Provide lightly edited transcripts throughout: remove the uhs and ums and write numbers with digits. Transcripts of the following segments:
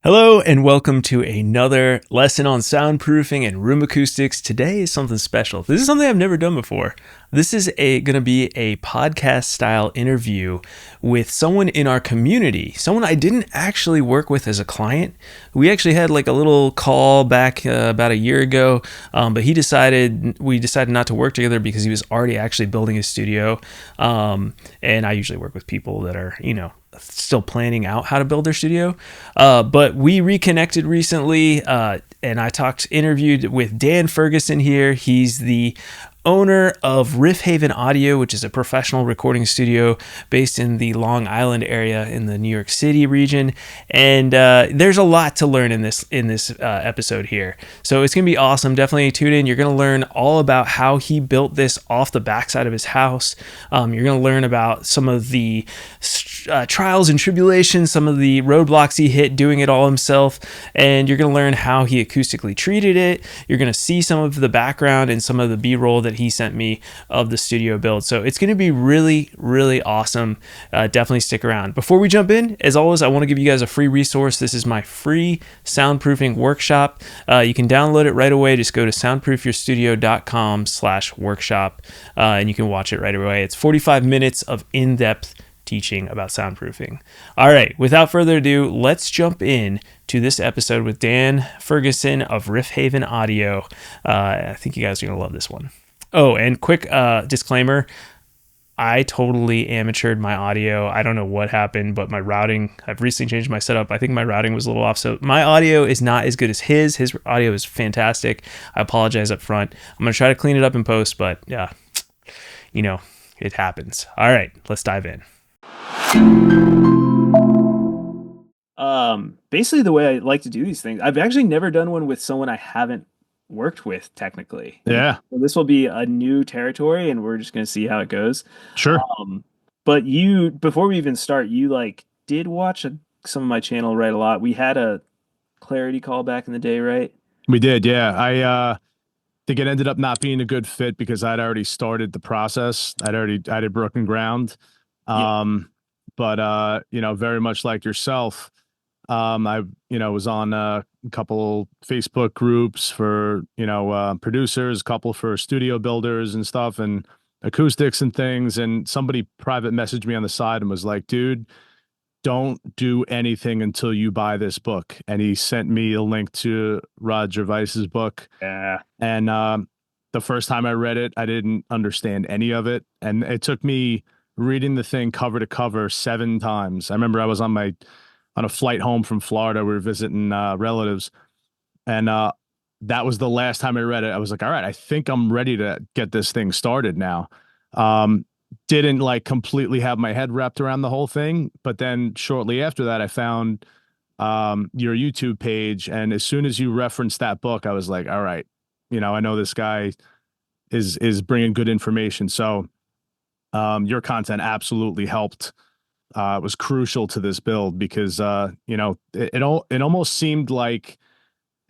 Hello and welcome to another lesson on soundproofing and room acoustics. Today is something special. This is something I've never done before. This is going to be a podcast style interview with someone in our community, someone I didn't actually work with as a client. We actually had like a little call back about a year ago, but we decided not to work together because he was already actually building his studio. And I usually work with people that are, still planning out how to build their studio. But we reconnected recently, and I interviewed with Dan Ferguson here. He's the owner of Riff Haven Audio, which is a professional recording studio based in the Long Island area in the New York City region. And there's a lot to learn in this episode here. So it's going to be awesome. Definitely tune in. You're going to learn all about how he built this off the backside of his house. You're going to learn about some of the trials and tribulations, some of the roadblocks he hit doing it all himself, and you're going to learn how he acoustically treated it. You're going to see some of the background and some of the B-roll that he sent me of the studio build. So it's going to be really, really awesome. Definitely stick around. Before we jump in, as always, I want to give you guys a free resource. This is my free soundproofing workshop. You can download it right away. Just go to soundproofyourstudio.com/workshop, and you can watch it right away. It's 45 minutes of in-depth teaching about soundproofing. All right, without further ado, let's jump in to this episode with Dan Ferguson of Riff Haven Audio. I think you guys are going to love this one. Oh, and quick disclaimer, I totally amateured my audio. I don't know what happened, but my routing, I've recently changed my setup. I think my routing was a little off, so my audio is not as good as his. His audio is fantastic. I apologize up front. I'm going to try to clean it up in post, but yeah, it happens. All right, let's dive in. Basically the way I like to do these things, I've actually never done one with someone I haven't worked with technically. Yeah. So this will be a new territory and we're just going to see how it goes. Sure. But before we even start, you did watch some of my channel, right? A lot. We had a clarity call back in the day, right? We did. Yeah. I think it ended up not being a good fit because I'd already started the process. I had broken ground. Yeah. But very much like yourself, I was on a couple Facebook groups for, producers, a couple for studio builders and stuff and acoustics and things. And somebody private messaged me on the side and was like, dude, don't do anything until you buy this book. And he sent me a link to Rod Gervais's book. Yeah. And the first time I read it, I didn't understand any of it. And it took me reading the thing cover to cover 7 times. I remember I was on a flight home from Florida. We were visiting relatives. And that was the last time I read it. I was like, all right, I think I'm ready to get this thing started now. Didn't like completely have my head wrapped around the whole thing. But then shortly after that, I found your YouTube page. And as soon as you referenced that book, I was like, all right, I know this guy is bringing good information. So your content absolutely helped. It was crucial to this build because, it almost seemed like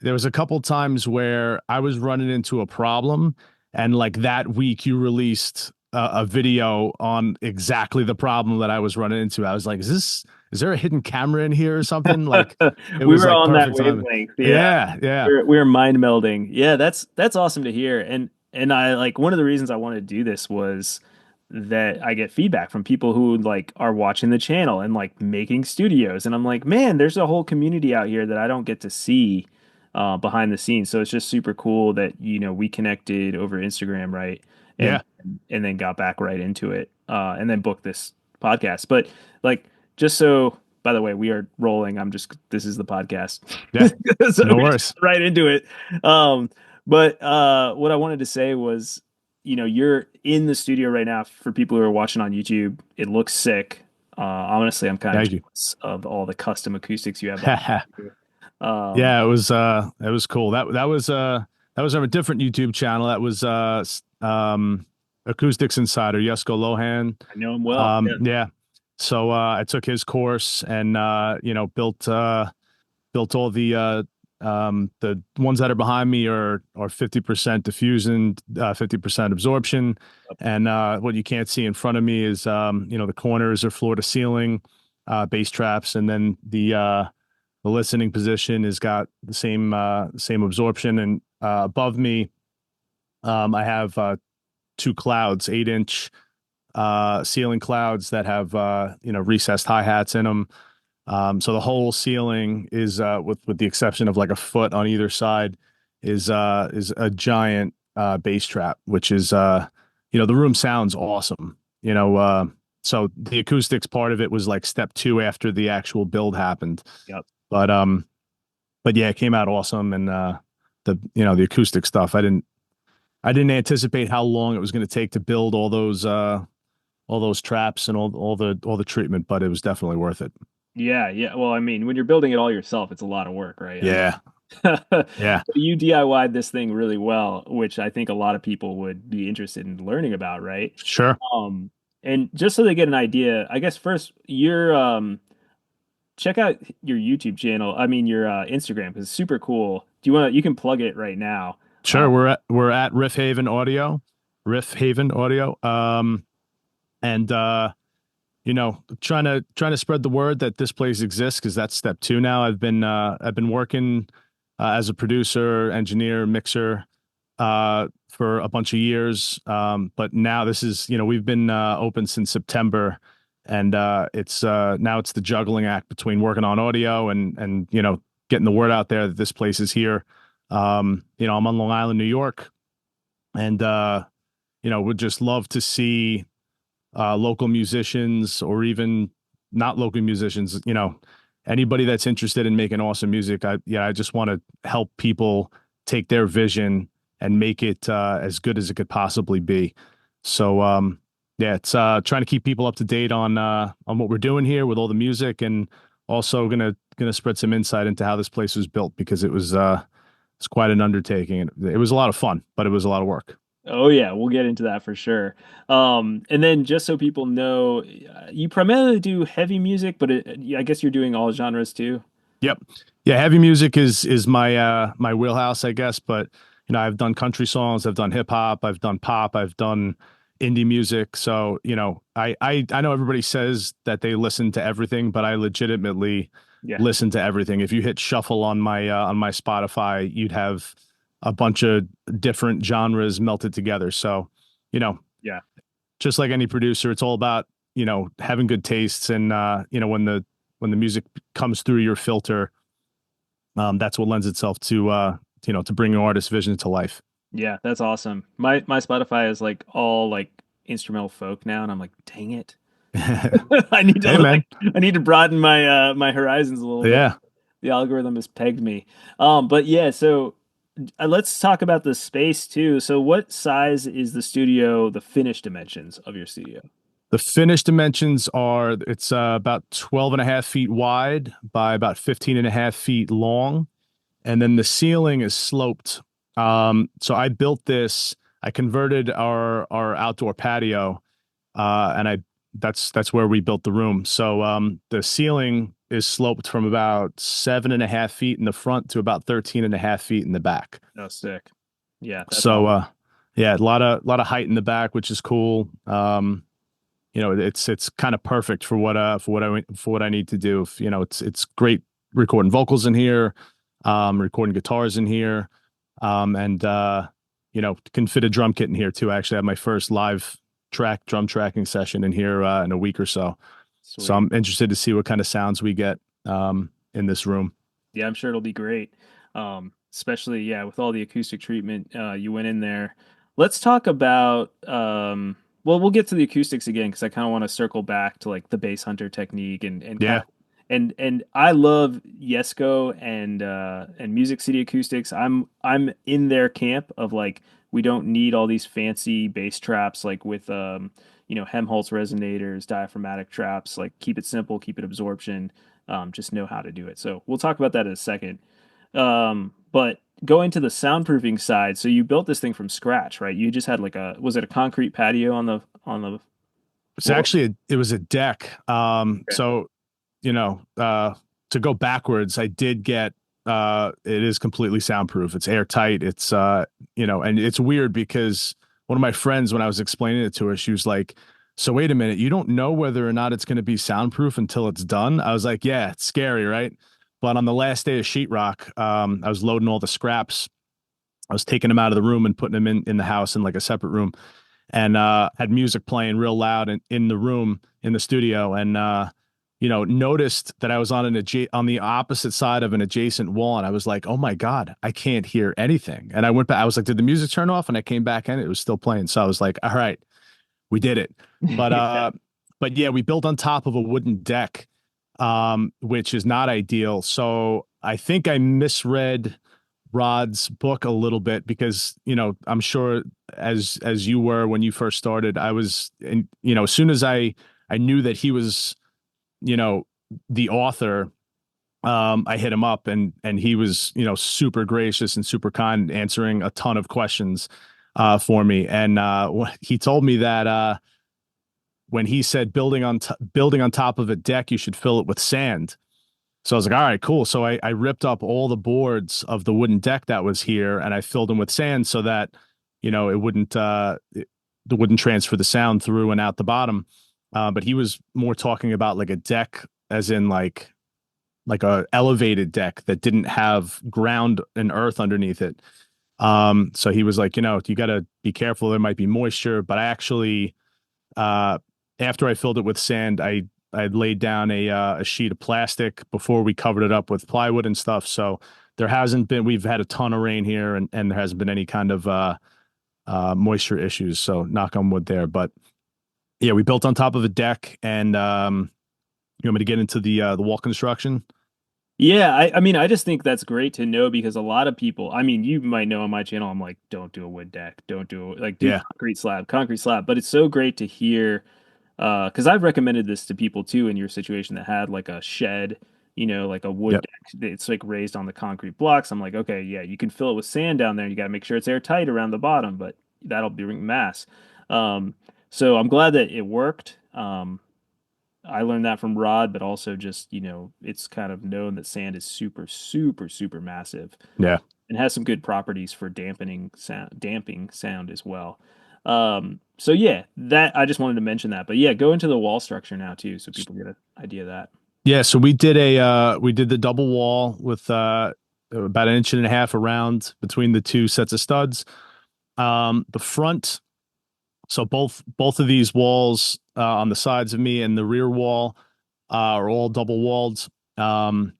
there was a couple times where I was running into a problem and like that week you released a video on exactly the problem that I was running into. I was like, is there a hidden camera in here or something? Like it We was were like on that perfect timing. wavelength. Yeah. Yeah. Yeah. We were mind melding. Yeah, that's awesome to hear. And I like one of the reasons I wanted to do this was that I get feedback from people who like are watching the channel and like making studios. And I'm like, man, there's a whole community out here that I don't get to see behind the scenes. So it's just super cool that, we connected over Instagram, right? And Yeah. and then got back right into it. And then booked this podcast. But like just so by the way, we are rolling. This is the podcast. Yeah. So No we worries. just right into it. But what I wanted to say was, you're in the studio right now for people who are watching on YouTube. It looks sick. Honestly, I'm kind of Thank you. jealous of all the custom acoustics you have behind you. Um, Yeah, it was cool. That was on a different YouTube channel. That was Acoustics Insider, Yesko Lohan. I know him well. Yeah. Yeah. So I took his course and built all the ones that are behind me are 50% diffusion, 50% absorption. And what you can't see in front of me is the corners are floor to ceiling, bass traps, and then The listening position has got the same absorption, and above me, I have two clouds, 8-inch ceiling clouds that have recessed hi-hats in them. So the whole ceiling is with the exception of like a foot on either side is a giant bass trap, which is the room sounds awesome. So the acoustics part of it was like step two after the actual build happened. Yep. But but yeah, it came out awesome, and the acoustic stuff, I didn't anticipate how long it was going to take to build all those traps and all the treatment, but it was definitely worth it. Yeah, yeah. Well, I mean, when you're building it all yourself, it's a lot of work, right? I mean, Yeah, yeah, you DIY'd this thing really well, which I think a lot of people would be interested in learning about, right? sure. Um, and just so they get an idea, I guess first your check out your YouTube channel. I mean your Instagram because it's super cool. Do you want to? You can plug it right now. Sure, we're at Riff Haven Audio, Riff Haven Audio. And trying to spread the word that this place exists, because that's step two now. I've been working as a producer, engineer, mixer for a bunch of years. But now this is, we've been open since September, and it's now it's the juggling act between working on audio and getting the word out there that this place is here. I'm on Long Island, New York, and would just love to see local musicians, or even not local musicians, anybody that's interested in making awesome music. I just want to help people take their vision and make it as good as it could possibly be. So yeah, it's trying to keep people up to date on what we're doing here with all the music, and also gonna spread some insight into how this place was built, because it's quite an undertaking, and it was a lot of fun, but it was a lot of work. Oh yeah, we'll get into that for sure. And then just so people know, you primarily do heavy music, but I guess you're doing all genres too. Yep. Yeah, heavy music is my wheelhouse, I guess, but I've done country songs, I've done hip hop, I've done pop, I've done indie music. So, I know everybody says that they listen to everything, but I legitimately Yeah, listen to everything. If you hit shuffle on my Spotify, you'd have a bunch of different genres melted together. So, you know, yeah, just like any producer, it's all about, having good tastes, and when the music comes through your filter, that's what lends itself to bringing artist vision to life. yeah. That's awesome. My Spotify is like all like instrumental folk now, and I'm like, dang it. I need to Hey man. I need to broaden my horizons a little bit. Yeah. The algorithm has pegged me. But yeah, so let's talk about the space too. So what size is the studio, the finished dimensions of your studio? The finished dimensions are, it's about 12 and a half feet wide by about 15 and a half feet long. And then the ceiling is sloped. So I converted our outdoor patio, and that's where we built the room. So the ceiling is sloped from about 7.5 feet in the front to about 13 and a half feet in the back. Oh, sick. Yeah, that's So all. yeah, a lot of height in the back, which is cool. It's kind of perfect for what I need to do. It's great recording vocals in here, recording guitars in here, and can fit a drum kit in here too. I actually have my first live drum tracking session in here in a week or so. So Sweet. I'm interested to see what kind of sounds we get in this room. Yeah, I'm sure it'll be great. Especially, yeah, with all the acoustic treatment you went in there. Let's talk about well, we'll get to the acoustics again because I kind of want to circle back to like the bass hunter technique and kind Yeah, of and I love Yesco and Music City Acoustics. I'm in their camp of like we don't need all these fancy bass traps like with Helmholtz resonators, diaphragmatic traps. Like keep it simple, keep it absorption. Just know how to do it. So we'll talk about that in a second. But going to the soundproofing side, so you built this thing from scratch, right? You just had like was it a concrete patio on the it's floor? actually it was a deck. Okay. So to go backwards, I did get it is completely soundproof. It's airtight. It's and it's weird because one of my friends, when I was explaining it to her, she was like, "So wait a minute, you don't know whether or not it's going to be soundproof until it's done?" I was like, "Yeah, it's scary, right?" But on the last day of sheetrock, I was loading all the scraps. I was taking them out of the room and putting them in the house in like a separate room, and had music playing real loud in the room in the studio, and noticed that I was on the opposite side of an adjacent wall, and I was like, oh my God, I can't hear anything. And I went back, I was like, did the music turn off? And I came back and it was still playing. So I was like, all right, we did it. But but yeah, we built on top of a wooden deck, which is not ideal. So I think I misread Rod's book a little bit because, I'm sure as you were when you first started, I was, and as soon as I knew that he was, you know, the author, I hit him up, and he was, super gracious and super kind, answering a ton of questions for me. And he told me that when he said building on top of a deck, you should fill it with sand. So I was like, all right, cool. So I ripped up all the boards of the wooden deck that was here, and I filled them with sand so that, it wouldn't transfer the sound through and out the bottom. But he was more talking about like a deck, as in like a elevated deck that didn't have ground and earth underneath it. So he was like, you got to be careful. There might be moisture. But I actually, after I filled it with sand, I laid down a sheet of plastic before we covered it up with plywood and stuff. So we've had a ton of rain here, and there hasn't been any kind of moisture issues. So knock on wood there. But yeah, we built on top of a deck, and you want me to get into the wall construction? Yeah, I mean, I just think that's great to know because a lot of people, I mean, you might know on my channel, I'm like, don't do a wood deck, don't do it, like do Yeah. concrete slab. But it's so great to hear, because I've recommended this to people too in your situation that had like a shed, like a wood Yep. deck. It's like raised on the concrete blocks. I'm like, okay, yeah, you can fill it with sand down there. You got to make sure it's airtight around the bottom, but that'll bring mass. Um, so I'm glad that it worked. I learned that from Rod, but also just, it's kind of known that sand is super, super, super massive Yeah. and has some good properties for damping sound as well. So yeah, that I just wanted to mention that. But yeah, go into the wall structure now too, so people get an idea of that. Yeah. So we did the double wall with about an inch and a half around between the two sets of studs. The front, so both of these walls on the sides of me and the rear wall are all double walled. And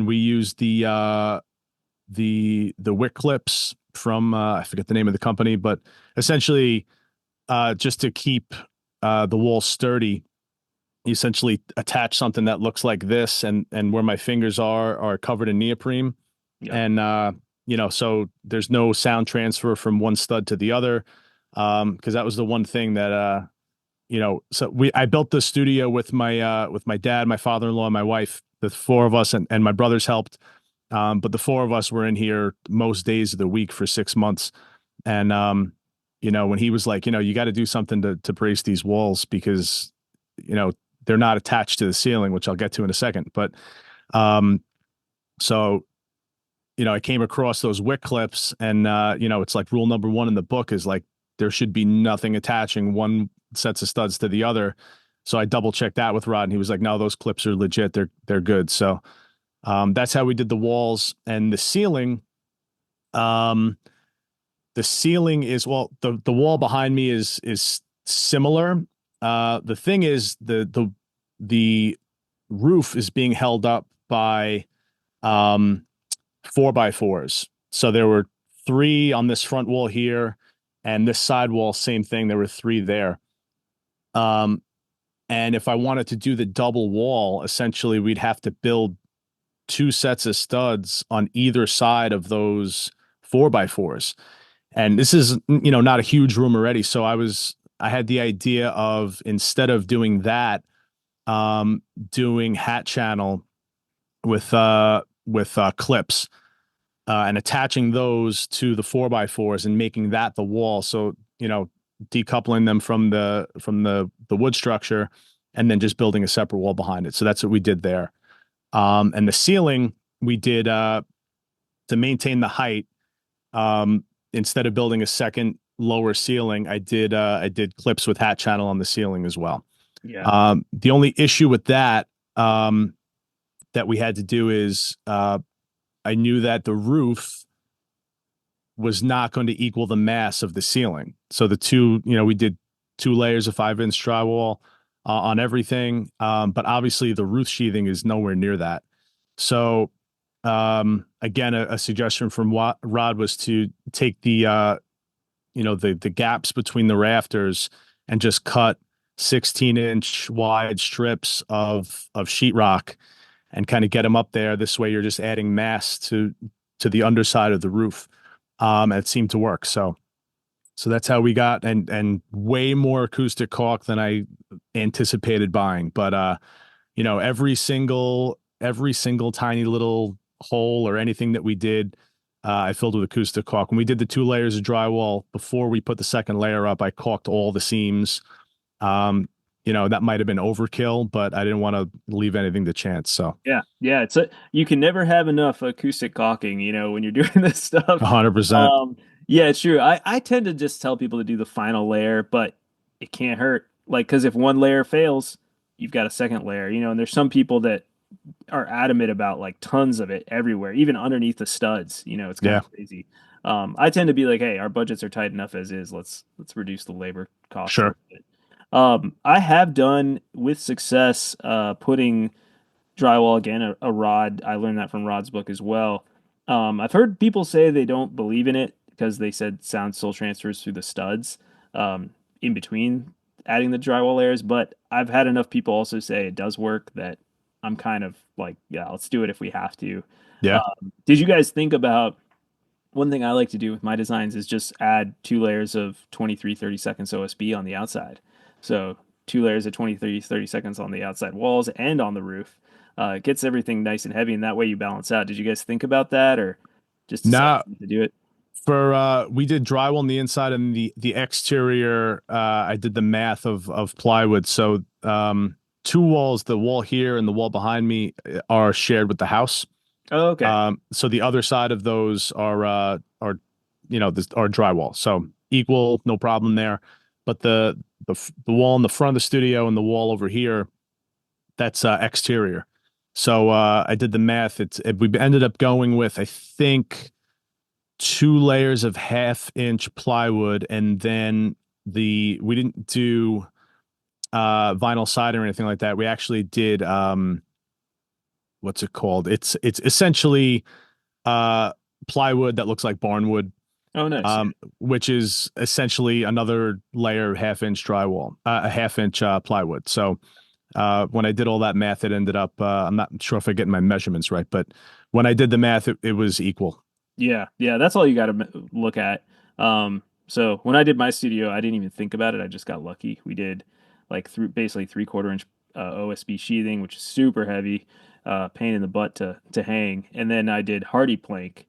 we use the wick clips from I forget the name of the company, but essentially just to keep the wall sturdy, you essentially attach something that looks like this, and where my fingers are covered in neoprene, Yep. and so there's no sound transfer from one stud to the other, because that was the one thing that so I built the studio with my dad, my father-in-law, and my wife, the four of us, and my brothers helped. But the four of us were in here most days of the week for 6 months. And, when he was like, you got to do something to brace these walls because, they're not attached to the ceiling, which I'll get to in a second. But, so, I came across those wick clips, and, it's like rule number one in the book is like, there should be nothing attaching one sets of studs to the other. So I double checked that with Rod, and he was like, no, those clips are legit. They're good. So, that's how we did the walls and the ceiling. The ceiling is, well, the wall behind me is similar. The thing is the roof is being held up by 4x4s. So there were three on this front wall here, and this side wall, same thing. There were three there. And if I wanted to do the double wall, essentially we'd have to build two sets of studs on either side of those 4x4s. And this is, not a huge room already. So I had the idea of, instead of doing that, doing hat channel with clips, and attaching those to the 4x4s and making that the wall. So, decoupling them from the wood structure, and then just building a separate wall behind it. So that's what we did there. And the ceiling we did, to maintain the height. Instead of building a second lower ceiling, I did clips with hat channel on the ceiling as well. Yeah. The only issue with that, that we had to do is I knew that the roof was not going to equal the mass of the ceiling. So the two, we did 2 layers of 5-inch drywall on everything. But obviously the roof sheathing is nowhere near that. So again, a suggestion from Rod was to take the gaps between the rafters and just cut 16-inch wide strips of sheetrock and kind of get them up there. This way you're just adding mass to the underside of the roof. And it seemed to work. So that's how we got, and way more acoustic caulk than I anticipated buying. But every single tiny little hole or anything that we did, I filled with acoustic caulk. When we did the 2 layers of drywall, before we put the second layer up, I caulked all the seams. That might have been overkill, but I didn't want to leave anything to chance. So Yeah. You can never have enough acoustic caulking, when you're doing this stuff. 100%. Yeah, it's true. I tend to just tell people to do the final layer, but it can't hurt. Like, because if one layer fails, you've got a second layer, and there's some people that are adamant about like tons of it everywhere, even underneath the studs. It's kind Yeah, of crazy. I tend to be like, hey, our budgets are tight enough as is. Let's reduce the labor costs a sure. little bit. I have done with success putting drywall again, a Rod. I learned that from Rod's book as well. I've heard people say they don't believe in it because they said sound still transfers through the studs in between adding the drywall layers. But I've had enough people also say it does work that I'm kind of like, yeah, let's do it if we have to. Yeah. Did you guys think about one thing I like to do with my designs is just add 2 layers of 23 30 seconds OSB on the outside. So 2 layers of 23 30 seconds on the outside walls and on the roof. It gets everything nice and heavy, and that way you balance out. Did you guys think about that, or just decide Now, to do it? we did drywall on the inside and the exterior. I did the math of plywood. So 2 walls, the wall here and the wall behind me, are shared with the house. Oh, okay. So the other side of those are drywall. So equal, no problem there. But the wall in the front of the studio and the wall over here, that's exterior. So I did the math. We ended up going with, I think, 2 layers of 1/2 inch plywood, and then we didn't do vinyl siding or anything like that. We actually did what's it called? It's essentially plywood that looks like barnwood, Oh, nice. which is essentially another layer of 1/2 inch drywall, a 1/2 inch plywood. So when I did all that math, it ended up, I'm not sure if I get my measurements right, but when I did the math, it was equal. Yeah, that's all you got to look at. So when I did my studio, I didn't even think about it. I just got lucky. We did like basically 3/4 inch OSB sheathing, which is super heavy, pain in the butt to hang, and then I did hardy plank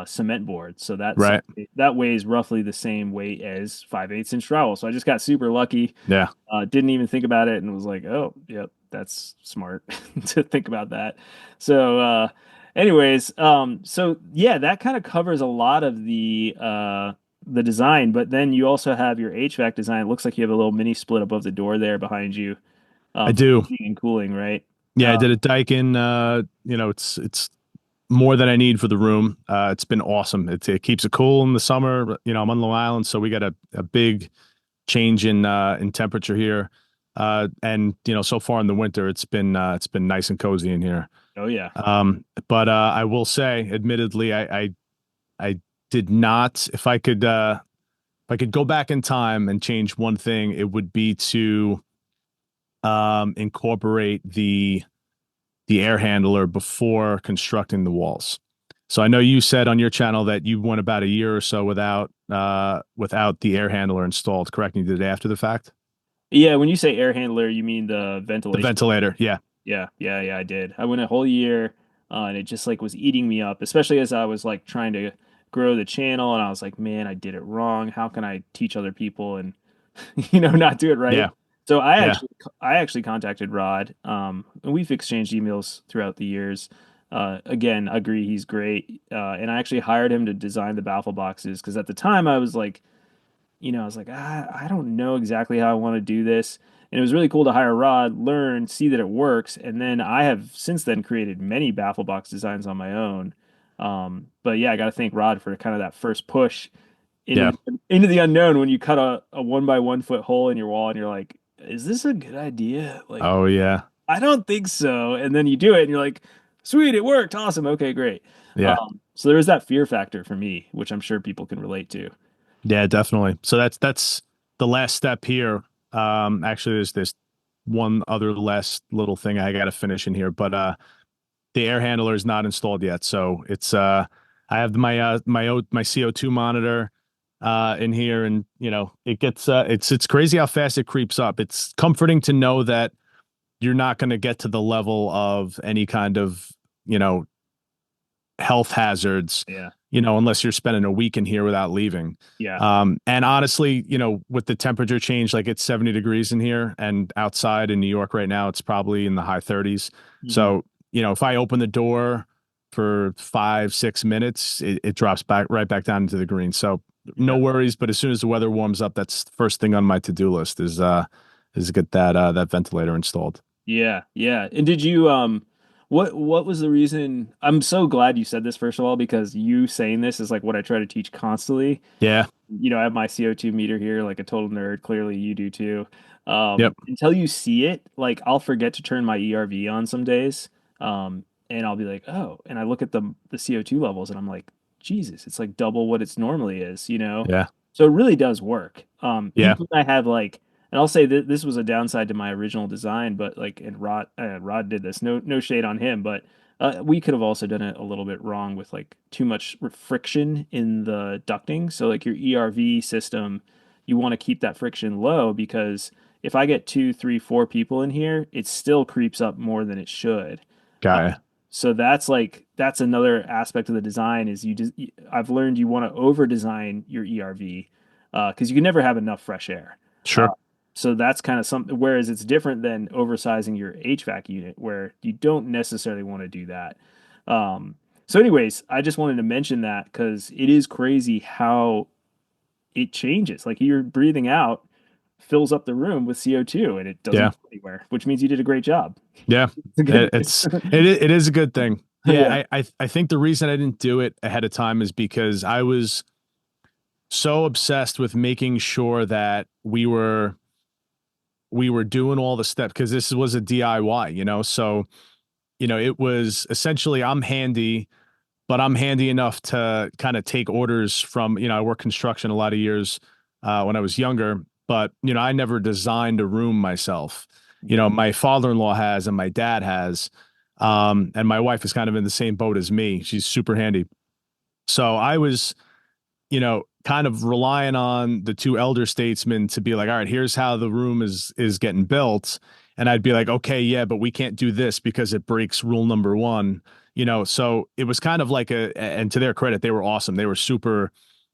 cement board. So Right. that weighs roughly the same weight as 5/8 inch drywall. So I just got super lucky. Yeah. Didn't even think about it and was like, oh, yep, that's smart to think about that. So, anyways, so yeah, that kind of covers a lot of the design, but then you also have your HVAC design. It looks like you have a little mini split above the door there behind you, I for do. heating and cooling, right? Yeah, I Uh, did a Daikin. It's more than I need for the room. It's been awesome. It keeps it cool in the summer. I'm on Long Island, so we got a big change in temperature here. And so far in the winter, it's been nice and cozy in here. oh yeah. But I will say, admittedly, I did not. If I could go back in time and change one thing, it would be to incorporate the air handler before constructing the walls. So I know you said on your channel that you went about a year or so without the air handler installed, correct? And you did it after the fact? Yeah, when you say air handler, you mean the The ventilation. ventilator, yeah. Yeah, I did. I went a whole year, and it just like was eating me up, especially as I was like trying to grow the channel, and I was like, man, I did it wrong. How can I teach other people and not do it right? Yeah, So yeah. I actually contacted Rod, and we've exchanged emails throughout the years. Again, I agree he's great, and I actually hired him to design the baffle boxes because at the time I was like, I was like, I don't know exactly how I want to do this. And it was really cool to hire Rod, learn, see that it works, and then I have since then created many baffle box designs on my own. But yeah, I got to thank Rod for kind of that first push Yeah. into the unknown when you cut a 1 by 1 foot hole in your wall and you're like, is this a good idea? Like, Oh yeah. I don't think so. And then you do it and you're like, sweet, it worked. Awesome. Okay, great. Yeah. So there is that fear factor for me, which I'm sure people can relate to. Yeah, definitely. So that's the last step here. Actually, there's this one other last little thing I got to finish in here, but the air handler is not installed yet. So it's I have my CO2 monitor in here, and it gets it's crazy how fast it creeps up. It's comforting to know that you're not going to get to the level of any kind of you know health hazards, Yeah. unless you're spending a week in here without leaving. Yeah. And honestly, with the temperature change, like it's 70 degrees in here, and outside in New York right now, it's probably in the high 30s. Mhm. So, if I open the door for 5, 6 minutes, it drops right back down into the green. So no Yeah. worries. But as soon as the weather warms up, that's the first thing on my to-do list is get that ventilator installed. Yeah, yeah. And did you what was the reason? I'm so glad you said this first of all because you saying this is like what I try to teach constantly. Yeah. I have my CO2 meter here like a total nerd. Clearly you do too. Yep. Until you see it, like I'll forget to turn my ERV on some days. And I'll be like, "Oh," and I look at the CO2 levels and I'm like, "Jesus, it's like double what it's normally is?" Yeah. So it really does work. Yeah. Even when I have like and I'll say that this was a downside to my original design, but like, and Rod did this. No shade on him, but we could have also done it a little bit wrong with like too much friction in the ducting. So like your ERV system, you want to keep that friction low because if I get two, three, four people in here, it still creeps up more than it should. Uh, Guy. so that's another aspect of the design is I've learned you want to over design your ERV because you can never have enough fresh air. Uh, Sure. so that's kind of something, whereas it's different than oversizing your HVAC unit, where you don't necessarily want to do that. Um, so, anyways, I just wanted to mention that because it is crazy how it changes. Like you're breathing out fills up the room with CO2 and it doesn't Yeah. go anywhere, which means you did a great job. Yeah, It's a good it is a good thing. Yeah, Yeah. I think the reason I didn't do it ahead of time is because I was so obsessed with making sure that we were doing all the steps because this was a DIY. So it was essentially I'm handy, but I'm handy enough to kind of take orders from I worked construction a lot of years when I was younger, but I never designed a room myself. My father-in-law has and my dad has, and my wife is kind of in the same boat as me. She's super handy. So I was kind of relying on the two elder statesmen to be like, all right, here's how the room is getting built. And I'd be like, okay, yeah, but we can't do this because it breaks rule number one. So it was kind of like and to their credit, they were awesome. They were super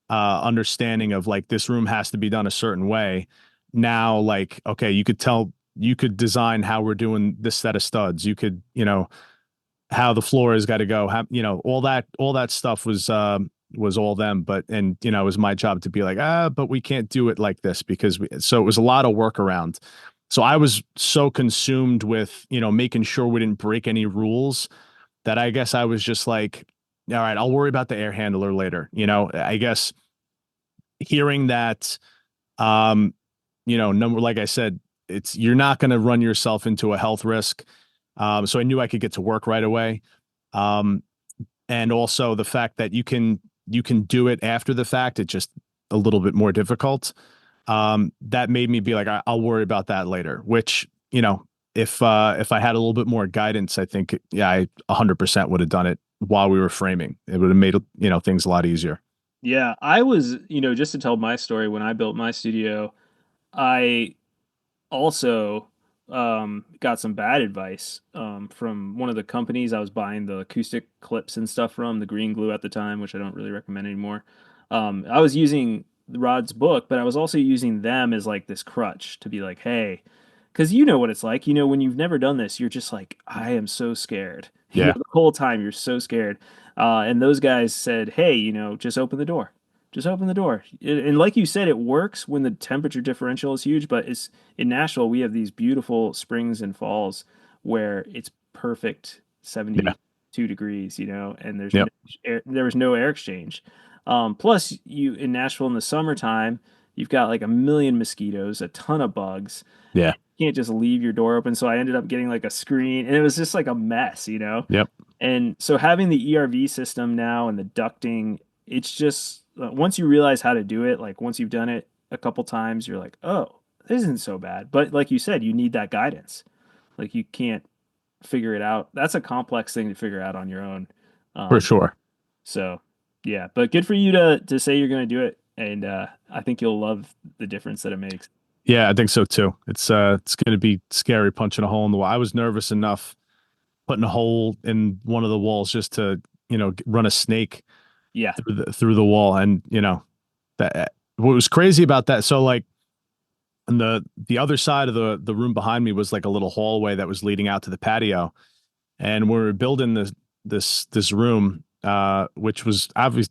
understanding of like this room has to be done a certain way. Now, like, okay, you could design how we're doing this set of studs. You could, how the floor has got to go. How, all that stuff was all them. But it was my job to be like, but we can't do it like this so it was a lot of work around. So I was so consumed with, making sure we didn't break any rules that I guess I was just like, all right, I'll worry about the air handler later. I guess hearing that, number, like I said, you're not going to run yourself into a health risk. So I knew I could get to work right away. Um, and also the fact that you can do it after the fact, it's just a little bit more difficult. That made me be like, I'll worry about that later, which, if I had a little bit more guidance, I think, yeah, I 100% would have done it while we were framing. It would have made, things a lot easier. Yeah, I was, just to tell my story, when I built my studio, I also got some bad advice from one of the companies I was buying the acoustic clips and stuff from, the green glue at the time, which I don't really recommend anymore. I was using Rod's book, but I was also using them as like this crutch to be like, hey, because you know what it's like. When you've never done this, you're just like, I am so scared. Yeah. The whole time you're so scared. And those guys said, hey, just open the door. Just open the door. And like you said, it works when the temperature differential is huge, but it's in Nashville, we have these beautiful springs and falls where it's perfect Yeah. 72 degrees, and Yep. there was no air exchange. Plus you in Nashville in the summertime, you've got like a million mosquitoes, a ton of bugs. Yeah. You can't just leave your door open. So I ended up getting like a screen and it was just like a mess. Yep. And so having the ERV system now and the ducting, it's just once you realize how to do it, like once you've done it a couple times, you're like, oh, this isn't so bad. But like you said, you need that guidance. Like you can't figure it out. That's a complex thing to figure out on your own. For Um, sure. so yeah, but good for you to say you're going to do it, and I think you'll love the difference that it makes. Yeah, I think so too. It's going to be scary punching a hole in the wall. I was nervous enough putting a hole in one of the walls just to, run a snake Yeah, through the wall. And, that what was crazy about that. So like on the other side of the room behind me was like a little hallway that was leading out to the patio. And when we were building this room, which was obvious,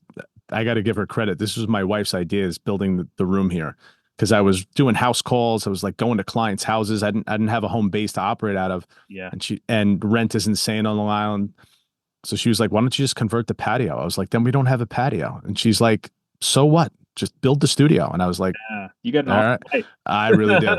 I got to give her credit. This was my wife's idea, is building the room here, because I was doing house calls. I was like going to clients' houses. I didn't have a home base to operate out of, yeah, and rent is insane on Long Island. So she was like, "Why don't you just convert the patio?" I was like, "Then we don't have a patio." And she's like, "So what? Just build the studio." And I was like, yeah. You got an "All awesome right, wife. I really do.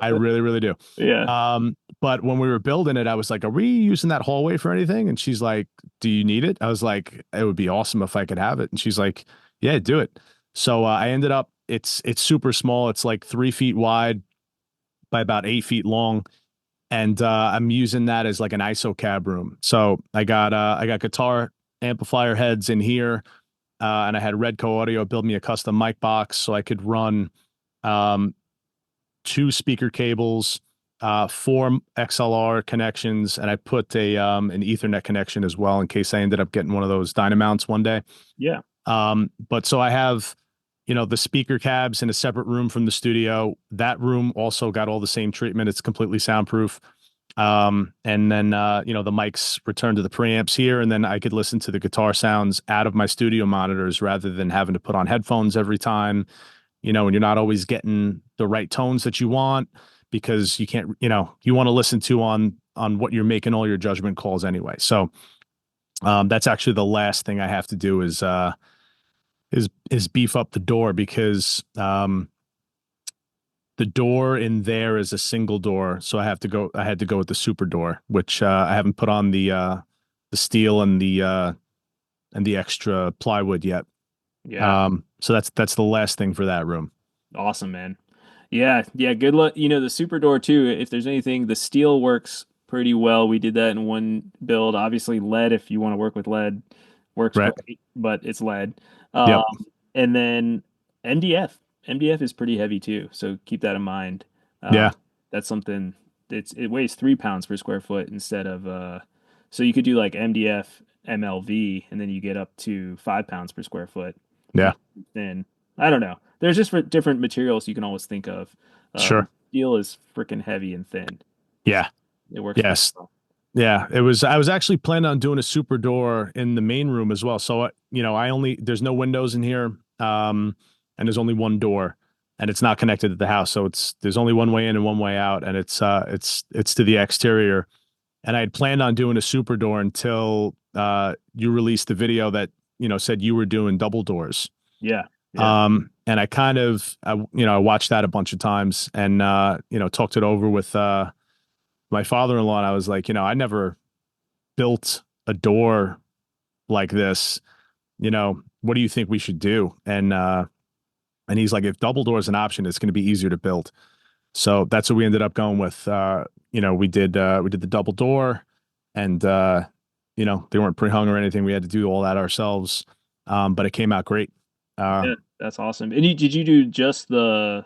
I really, really do." Yeah. But when we were building it, I was like, "Are we using that hallway for anything?" And she's like, "Do you need it?" I was like, "It would be awesome if I could have it." And she's like, "Yeah, do it." So I ended up. It's super small. It's like 3 feet wide by about 8 feet long, and I'm using that as like an ISO cab room. So I got guitar amplifier heads in here, and I had Redco Audio build me a custom mic box so I could run um, two speaker cables, four XLR connections, and I put an Ethernet connection as well in case I ended up getting one of those Dynamounts one day. Yeah. But so I have, the speaker cabs in a separate room from the studio. That room also got all the same treatment. It's completely soundproof. And then, the mics return to the preamps here, and then I could listen to the guitar sounds out of my studio monitors rather than having to put on headphones every time, and you're not always getting the right tones that you want because you can't, you want to listen to on what you're making all your judgment calls anyway. So, that's actually the last thing I have to do is beef up the door, because the door in there is a single door, so I had to go with the super door, which I haven't put on the steel and the extra plywood yet. Yeah. So that's the last thing for that room. Awesome, man. Yeah, yeah, good luck. The super door too, if there's anything, the steel works pretty well. We did that in one build. Obviously, lead, if you want to work with lead, works Right. great, but it's lead. Yep. And then MDF. MDF is pretty heavy too, so keep that in mind. Yeah. That's something it weighs 3 pounds per square foot instead of so you could do like MDF MLV and then you get up to 5 pounds per square foot. Yeah. Thin. I don't know. There's just different materials you can always think of. Sure. Steel is freaking heavy and thin. Yeah. It works pretty Yes. well. Yeah. I was actually planning on doing a super door in the main room as well. So, there's no windows in here. And there's only one door, and it's not connected to the house. So there's only one way in and one way out. And it's to the exterior. And I had planned on doing a super door until, you released the video that, said you were doing double doors. Yeah. Yeah. And I kind of, I watched that a bunch of times, and, talked it over with, my father-in-law. And I was like, I never built a door like this. What do you think we should do? And he's like, if double door is an option, it's going to be easier to build. So that's what we ended up going with. We did the double door, and they weren't pre-hung or anything. We had to do all that ourselves. But it came out great. Yeah, that's awesome. And did you do just the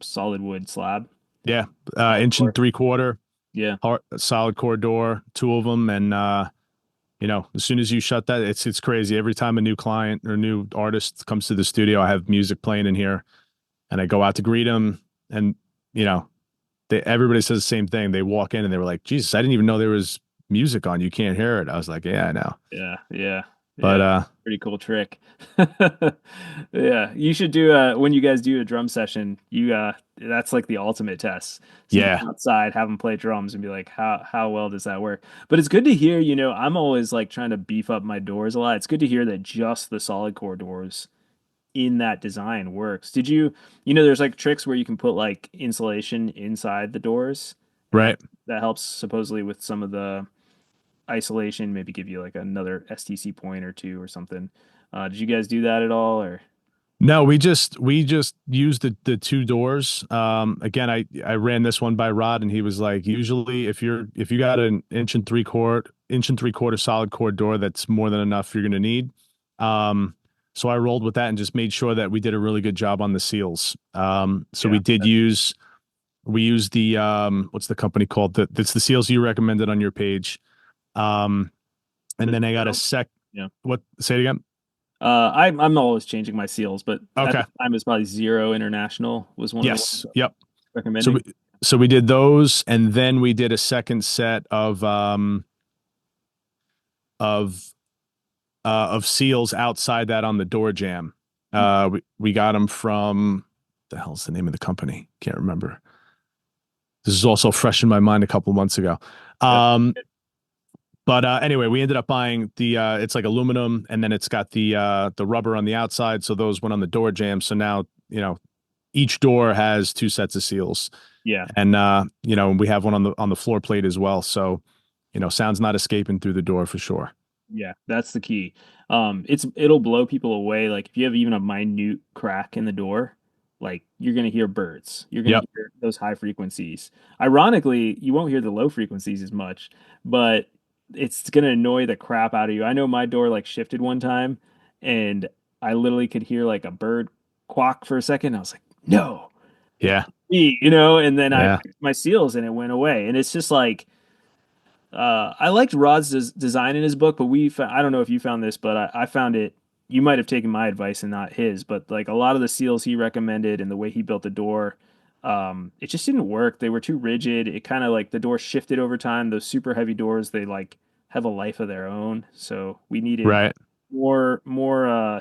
solid wood slab? Yeah, inch and Or- three quarter, Yeah. solid core door, two of them, and as soon as you shut that, it's crazy. Every time a new client or new artist comes to the studio, I have music playing in here, and I go out to greet them, and you know, everybody says the same thing. They walk in and they were like, "Jesus, I didn't even know there was music on. You can't hear it." I was like, "Yeah, I know." Yeah. Yeah. But Yeah, pretty cool trick. Yeah, you should do when you guys do a drum session, you that's like the ultimate test. So you yeah, go outside, have them play drums and be like, how well does that work? But it's good to hear, I'm always like trying to beef up my doors a lot. It's good to hear that just the solid core doors in that design works. There's like tricks where you can put like insulation inside the doors, and right. that helps supposedly with some of the isolation, maybe give you like another STC point or two or something. Did you guys do that at all or? No, we just used the two doors. Again, I ran this one by Rod, and he was like, usually if you got an inch and three quarter solid core door, that's more than enough you're gonna need. So I rolled with that and just made sure that we did a really good job on the seals. So Yeah. we used the what's the company called? That's the seals you recommended on your page. Um, and then I got a sec. Yeah. What? Say it again. I'm always changing my seals, but at Okay. the time it's probably Zero International was one of the ones Yes. Yep. So recommending. we, so we did those, and then we did a second set of of seals outside that on the door jamb. We got them from the hell's the name of the company? Can't remember. This is also fresh in my mind a couple months ago. Yep. But anyway, we ended up buying the it's like aluminum, and then it's got the rubber on the outside. So those went on the door jamb. So now each door has two sets of seals, Yeah. and we have one on the floor plate as well. So sound's not escaping through the door for sure. Yeah, that's the key. It'll blow people away. Like if you have even a minute crack in the door, like you're gonna hear birds. You're gonna Yep. hear those high frequencies. Ironically, you won't hear the low frequencies as much, but it's gonna annoy the crap out of you. I know my door like shifted one time, and I literally could hear like a bird quack for a second. I was like, no, it Yeah. can't be, and then I Yeah. fixed my seals and it went away. And it's just like I liked Rod's design in his book, but I don't know if you found this, but I found it. You might have taken my advice and not his, but like a lot of the seals he recommended and the way he built the door, it just didn't work. They were too rigid. It kind of like the door shifted over time. Those super heavy doors, they like have a life of their own. So we needed Right. more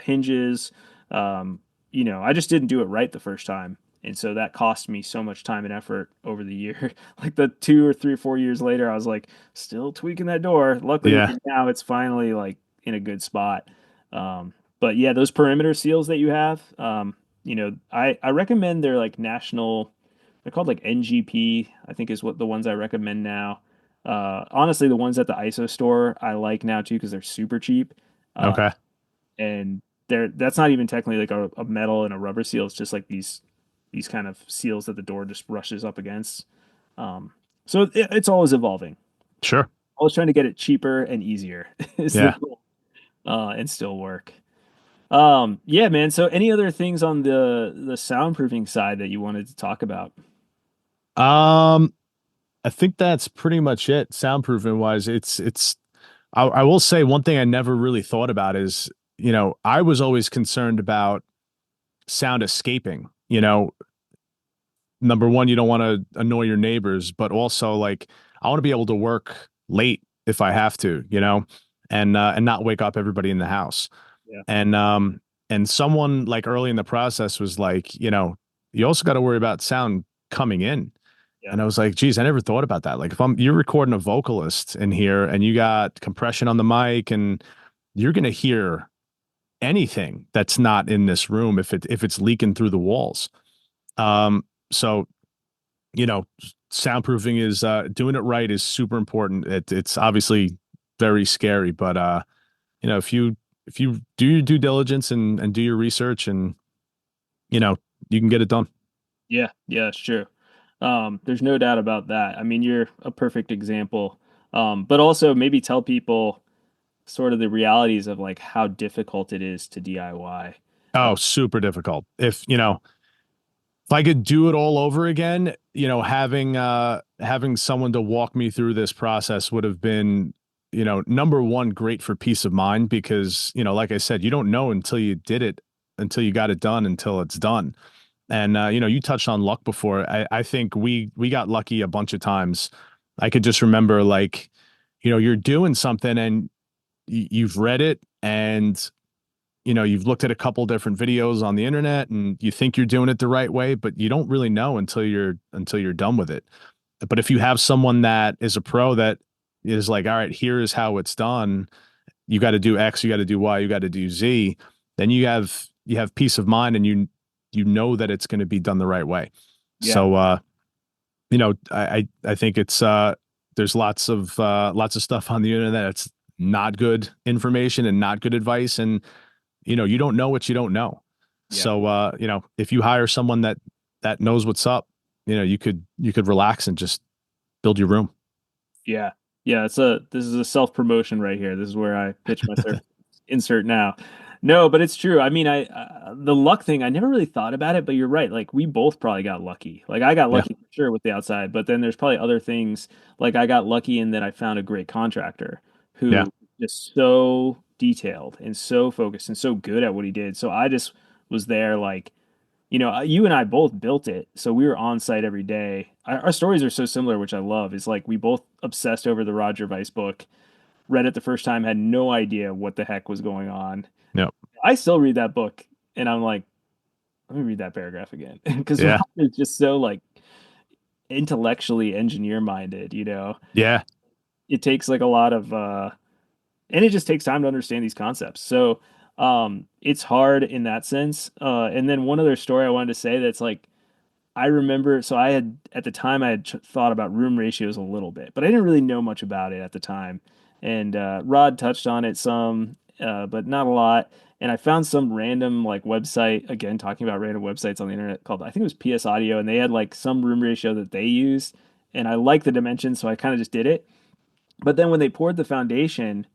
hinges. I just didn't do it right the first time. And so that cost me so much time and effort over the year. Like the 2 or 3 or 4 years later, I was like still tweaking that door. Luckily, Yeah. right now it's finally like in a good spot. But yeah, those perimeter seals that you have, I recommend they're like national. They're called like NGP, I think is what the ones I recommend now. Honestly, the ones at the ISO store I like now too because they're super cheap. Uh, Okay. and that's not even technically like a metal and a rubber seal. It's just like these kind of seals that the door just brushes up against. Um, so it's always evolving. Sure. Always trying to get it cheaper and easier is the Yeah. goal, and still work. Yeah, man. So any other things on the soundproofing side that you wanted to talk about? Um, I think that's pretty much it. Soundproofing wise, it's. I will say one thing I never really thought about is I was always concerned about sound escaping. Number one, you don't want to annoy your neighbors, but also like I want to be able to work late if I have to, and not wake up everybody in the house. Yeah, And someone like early in the process was like, you also got to worry about sound coming in. yeah, And I was like, geez, I never thought about that. Like if you're recording a vocalist in here and you got compression on the mic and you're gonna hear anything that's not in this room if it's leaking through the walls. So you know, soundproofing is doing it right is super important. It's obviously very scary, but if you do your due diligence and do your research and you can get it done. yeah. It's true. There's no doubt about that. I mean, you're a perfect example. But also maybe tell people sort of the realities of like how difficult it is to DIY. Oh, super difficult. If I could do it all over again, having someone to walk me through this process would have been, number one, great for peace of mind because, like I said, you don't know until you did it, until you got it done, until it's done. And you touched on luck before. I think we got lucky a bunch of times. I could just remember like, you're doing something and you've read it and you've looked at a couple different videos on the internet and you think you're doing it the right way, but you don't really know until you're done with it. But if you have someone that is a pro that is like, all right, here is how it's done. You got to do X, you got to do Y, you got to do Z. Then you have peace of mind, and you know that it's going to be done the right way. Yeah. So I think it's there's lots of stuff on the internet that's not good information and not good advice, and you don't know what you don't know. Yeah. So if you hire someone that knows what's up, you could relax and just build your room. Yeah. Yeah. This is a self promotion right here. This is where I pitch my service. Insert now. No, but it's true. I mean, the luck thing, I never really thought about it, but you're right. Like we both probably got lucky. Like I got Yeah. lucky for sure with the outside, but then there's probably other things. Like I got lucky in that I found a great contractor Yeah. who is so detailed and so focused and so good at what he did. So I just was there like, you and I both built it. So we were on site every day. Our stories are so similar, which I love. Is like we both obsessed over the Roger Weiss book, read it the first time, had no idea what the heck was going on. Yeah. I still read that book and I'm like, let me read that paragraph again. Because Yeah. it's just so like intellectually engineer minded, Yeah. It takes like a lot of and it just takes time to understand these concepts. So it's hard in that sense. And then one other story I wanted to say that's like I remember, so I had at the time I had thought about room ratios a little bit, but I didn't really know much about it at the time. And Rod touched on it some, but not a lot. And I found some random like website again talking about random websites on the internet called I think it was PS Audio, and they had like some room ratio that they used, and I liked the dimensions, so I kind of just did it. But then when they poured the foundation,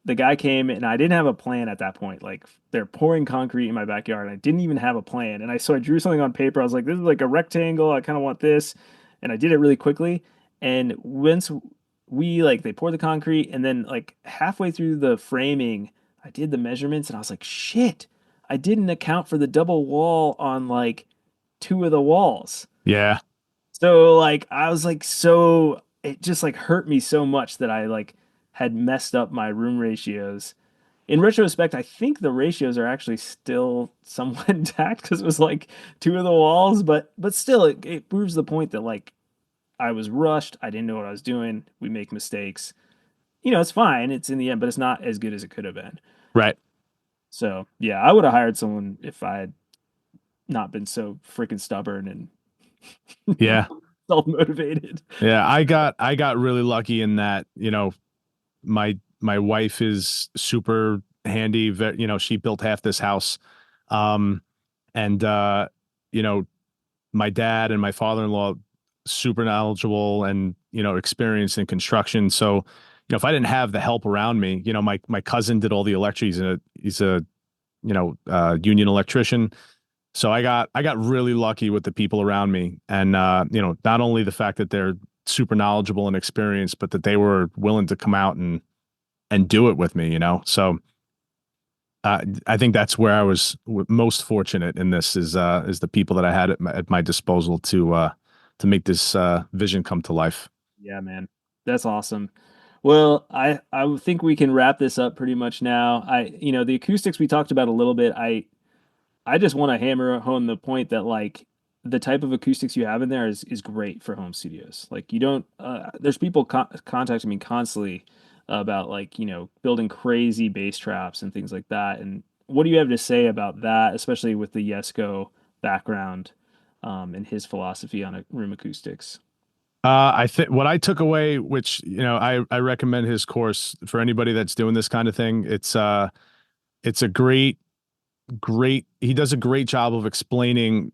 the guy came and I didn't have a plan at that point. Like they're pouring concrete in my backyard. And I didn't even have a plan. And I drew something on paper. I was like, this is like a rectangle. I kind of want this. And I did it really quickly. And once they poured the concrete and then like halfway through the framing, I did the measurements and I was like, shit, I didn't account for the double wall on like two of the walls. Yeah. So like I was like so it just like hurt me so much that I like had messed up my room ratios. In retrospect, I think the ratios are actually still somewhat intact because it was like two of the walls, but still it proves the point that like I was rushed, I didn't know what I was doing. We make mistakes. It's fine. It's in the end, but it's not as good as it could have been. Right. So yeah, I would have hired someone if I had not been so freaking stubborn and Yeah. self-motivated. Yeah. I got really lucky in that, my wife is super handy. She built half this house. And you know, my dad and my father-in-law super knowledgeable and, experienced in construction. So, if I didn't have the help around me, my cousin did all the electric. He's a union electrician. So I got really lucky with the people around me. And not only the fact that they're super knowledgeable and experienced, but that they were willing to come out and do it with me. So I think that's where I was most fortunate in this is the people that I had at my disposal to make this vision come to life. Yeah, man. That's awesome. Well, I would think we can wrap this up pretty much now. The acoustics we talked about a little bit. I just want to hammer home the point that like the type of acoustics you have in there is great for home studios. Like you don't there's people contacting me constantly about like, building crazy bass traps and things like that. And what do you have to say about that, especially with the Yesko background and his philosophy on room acoustics? I think what I took away, which I recommend his course for anybody that's doing this kind of thing. It's a great. He does a great job of explaining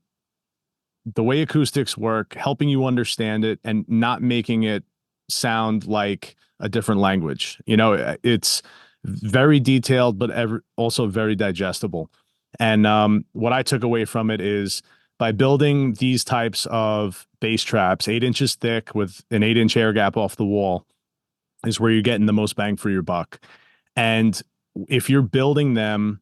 the way acoustics work, helping you understand it, and not making it sound like a different language. It's very detailed, but also very digestible. And what I took away from it is by building these types of bass traps, 8 inches thick with an 8-inch air gap off the wall, is where you're getting the most bang for your buck. And if you're building them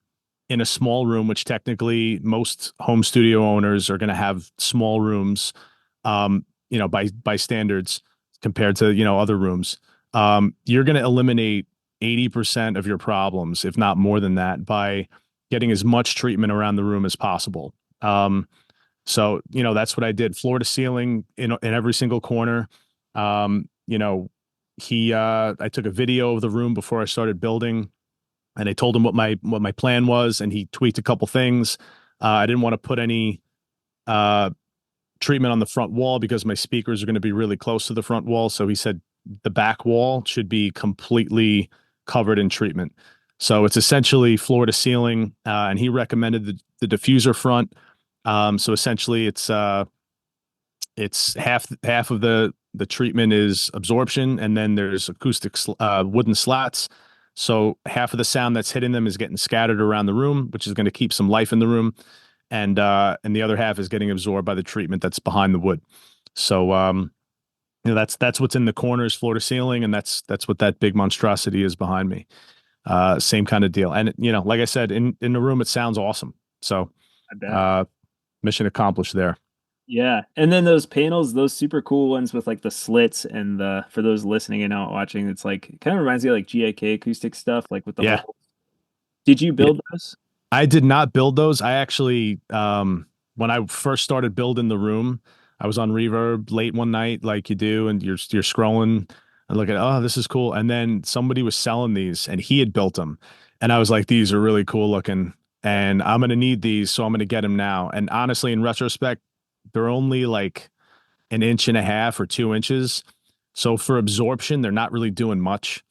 in a small room, which technically most home studio owners are going to have small rooms, by standards compared to, other rooms, you're going to eliminate 80% of your problems, if not more than that, by getting as much treatment around the room as possible. So, that's what I did. Floor to ceiling in every single corner. You know, I took a video of the room before I started building, and I told him what my plan was, and he tweaked a couple things. I didn't want to put any treatment on the front wall because my speakers are going to be really close to the front wall. So he said the back wall should be completely covered in treatment. So it's essentially floor to ceiling, and he recommended the diffuser front. So essentially it's half of the treatment is absorption, and then there's acoustic wooden slats. So half of the sound that's hitting them is getting scattered around the room, which is going to keep some life in the room. And the other half is getting absorbed by the treatment that's behind the wood. So, that's what's in the corners, floor to ceiling. And that's what that big monstrosity is behind me. Same kind of deal. And, like I said, in the room, it sounds awesome. So, mission accomplished there. Yeah. And then those panels, those super cool ones with like the slits and for those listening and not watching, it's like, kind of reminds me of like GAK acoustic stuff, like with the holes. Did you build those? I did not build those. I actually, when I first started building the room, I was on Reverb late one night, like you do, and you're scrolling and looking, oh, this is cool. And then somebody was selling these, and he had built them, and I was like, these are really cool looking, and I'm gonna need these, so I'm gonna get them now. And honestly, in retrospect, they're only like 1.5 or 2 inches, so for absorption, they're not really doing much.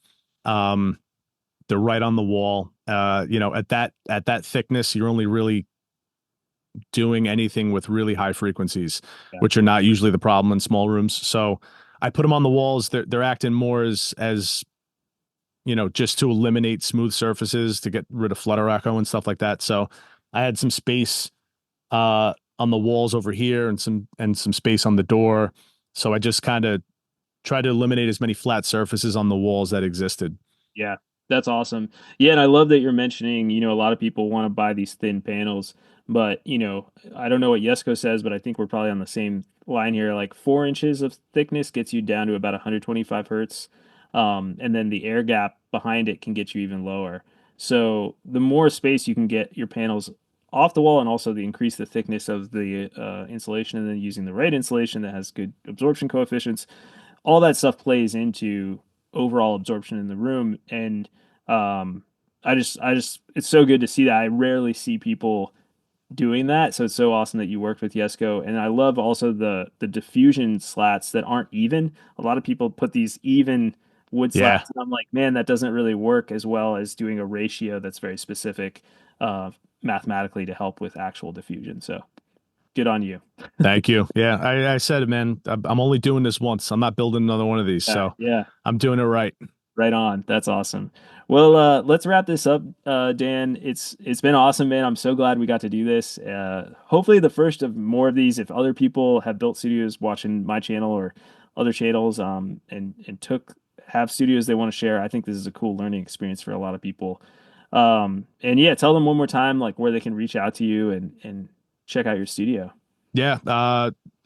They're right on the wall. At that thickness, you're only really doing anything with really high frequencies, which are not usually the problem in small rooms. So I put them on the walls. They're acting more as just to eliminate smooth surfaces, to get rid of flutter echo and stuff like that. So I had some space on the walls over here and some space on the door. So I just kind of tried to eliminate as many flat surfaces on the walls that existed. Yeah. That's awesome. Yeah, and I love that you're mentioning, a lot of people want to buy these thin panels, but, I don't know what Yesko says, but I think we're probably on the same line here. Like 4 inches of thickness gets you down to about 125 hertz. And then the air gap behind it can get you even lower. So the more space you can get your panels off the wall, and also increase the thickness of the insulation, and then using the right insulation that has good absorption coefficients, all that stuff plays into overall absorption in the room. And I just it's so good to see that. I rarely see people doing that, so it's so awesome that you worked with Yesko. And I love also the diffusion slats that aren't even. A lot of people put these even wood slats, and I'm like, man, that doesn't really work as well as doing a ratio that's very specific mathematically to help with actual diffusion. So good on you. Thank you. Yeah, I said it, man. I'm only doing this once. I'm not building another one of these. So yeah, I'm doing it right. Right on. That's awesome. Well, let's wrap this up, Dan. It's been awesome, man. I'm so glad we got to do this. Hopefully the first of more of these. If other people have built studios watching my channel or other channels, and have studios they want to share, I think this is a cool learning experience for a lot of people. And yeah, tell them one more time, like, where they can reach out to you and check out your studio. Yeah.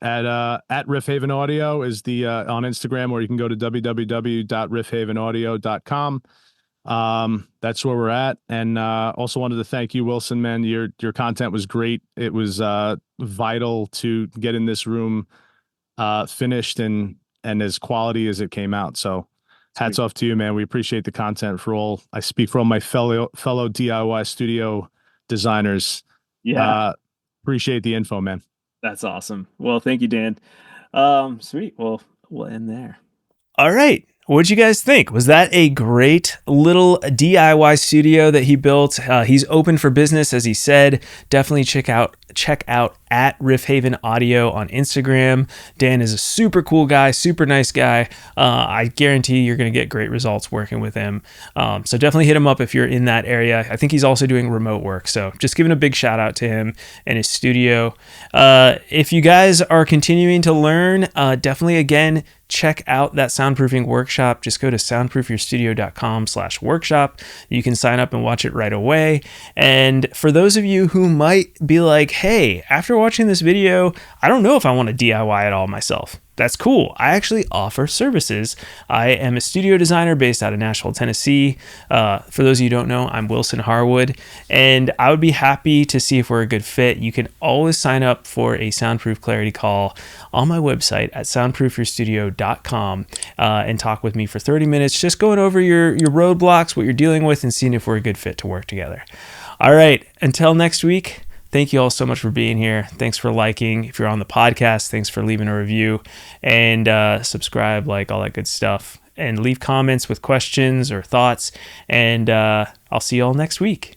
At Riff Haven Audio is the on Instagram, or you can go to www.riffhavenaudio.com. That's where we're at. And also wanted to thank you, Wilson, man. Your content was great. It was vital to getting this room finished and as quality as it came out. So hats off to you, man. We appreciate the content. I speak for all my fellow DIY studio designers. Yeah. Appreciate the info, man. That's awesome. Well, thank you, Dan. Sweet. Well, we'll end there. All right. What'd you guys think? Was that a great little DIY studio that he built? He's open for business, as he said. Definitely check out at Riff Haven Audio on Instagram. Dan is a super cool guy, super nice guy. I guarantee you're going to get great results working with him. So definitely hit him up if you're in that area. I think he's also doing remote work. So just giving a big shout out to him and his studio. If you guys are continuing to learn, definitely, again, check out that soundproofing workshop. Just go to soundproofyourstudio.com/workshop. You can sign up and watch it right away. And for those of you who might be like, hey, after watching this video, I don't know if I want to DIY it all myself. that's cool. I actually offer services. I am a studio designer based out of Nashville, Tennessee. For those of you who don't know, I'm Wilson Harwood, and I would be happy to see if we're a good fit. You can always sign up for a Soundproof Clarity call on my website at soundproofyourstudio.com and talk with me for 30 minutes, just going over your roadblocks, what you're dealing with, and seeing if we're a good fit to work together. All right, until next week. Thank you all so much for being here. Thanks for liking. If you're on the podcast, thanks for leaving a review and subscribe, like all that good stuff. And leave comments with questions or thoughts. And I'll see you all next week.